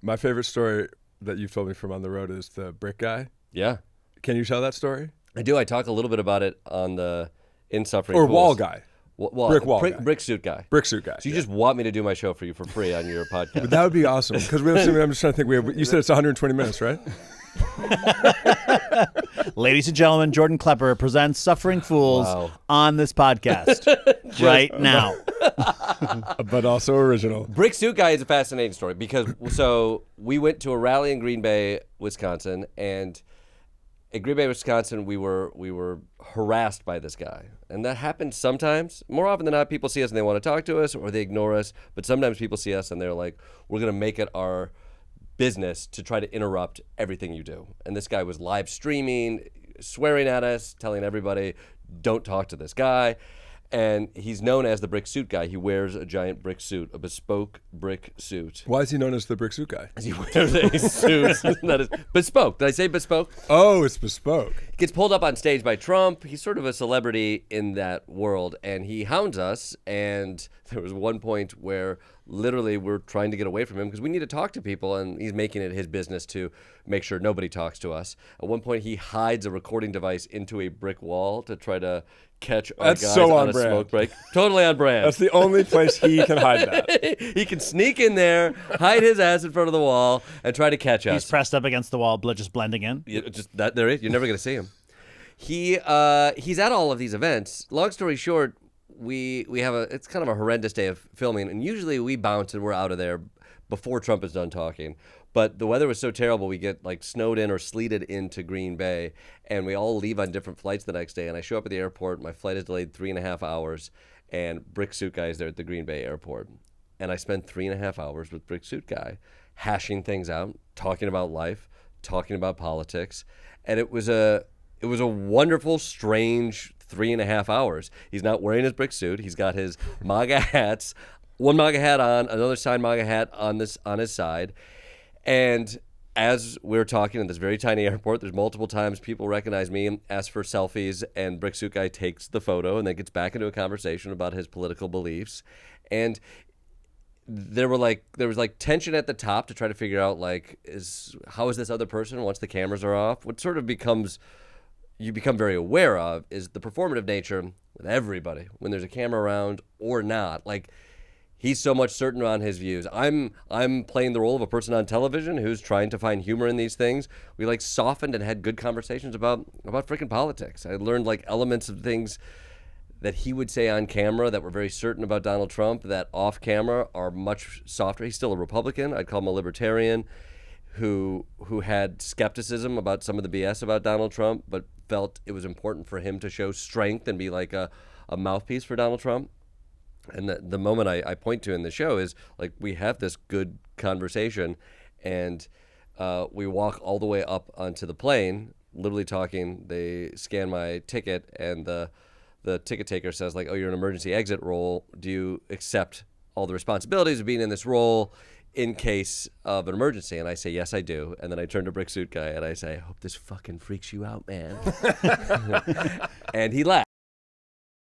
My favorite story that you've told me from on the road is the brick guy. Yeah. Can you tell that story? I do. I talk a little bit about it on the In Suffering Or Fools. wall guy. Brick wall guy. Brick suit guy. Brick suit guy. So you just want me to do my show for you for free on your podcast? But that would be awesome. Because I'm just trying to think. You said it's 120 minutes, right? Ladies and gentlemen, Jordan Klepper presents Suffering Fools on this podcast right now. But also original. Brick suit guy is a fascinating story because we went to a rally in Green Bay, Wisconsin, and in Green Bay, Wisconsin, we were harassed by this guy. And that happens sometimes. More often than not, people see us and they want to talk to us or they ignore us. But sometimes people see us and they're like, we're going to make it our business to try to interrupt everything you do. And this guy was live streaming, swearing at us, telling everybody, don't talk to this guy. And he's known as the brick suit guy. He wears a giant brick suit, a bespoke brick suit. Why is he known as the brick suit guy? He wears a suit that is bespoke. Did I say bespoke? Oh, it's bespoke. Gets pulled up on stage by Trump. He's sort of a celebrity in that world, and he hounds us. And there was one point where literally we're trying to get away from him because we need to talk to people, and he's making it his business to make sure nobody talks to us. At one point, he hides a recording device into a brick wall to try to catch our guys on a smoke break. Totally on brand. That's the only place he can hide that. He can sneak in there, hide his ass in front of the wall, and try to catch us. He's pressed up against the wall, just blending in. There is. You're never going to see him. He's at all of these events. Long story short, we have it's kind of a horrendous day of filming, and usually we bounce and we're out of there before Trump is done talking. But the weather was so terrible, we get like snowed in or sleeted into Green Bay, and we all leave on different flights the next day. And I show up at the airport. My flight is delayed 3.5 hours, and Brick Suit Guy is there at the Green Bay airport. And I spent 3.5 hours with Brick Suit Guy, hashing things out, talking about life, talking about politics, and it was a wonderful, strange 3.5 hours. He's not wearing his brick suit. He's got his MAGA hats, one MAGA hat on, another side MAGA hat on his side. And as we're talking in this very tiny airport, there's multiple times people recognize me and ask for selfies, and Brick Suit Guy takes the photo and then gets back into a conversation about his political beliefs. And there was tension at the top to try to figure out how is this other person once the cameras are off. What sort of you become very aware of is the performative nature with everybody when there's a camera around or not. Like, he's so much certain on his views. I'm playing the role of a person on television who's trying to find humor in these things. We softened and had good conversations about freaking politics. I learned elements of things that he would say on camera that were very certain about Donald Trump that off camera are much softer. He's still a Republican. I'd call him a libertarian who had skepticism about some of the BS about Donald Trump, but felt it was important for him to show strength and be like a mouthpiece for Donald Trump. And the moment I point to in the show is we have this good conversation, and we walk all the way up onto the plane, literally talking. They scan my ticket, and the ticket taker says oh, you're an emergency exit role. Do you accept all the responsibilities of being in this role in case of an emergency? And I say, yes, I do. And then I turn to Brick Suit Guy and I say, I hope this fucking freaks you out, man. And he laughs.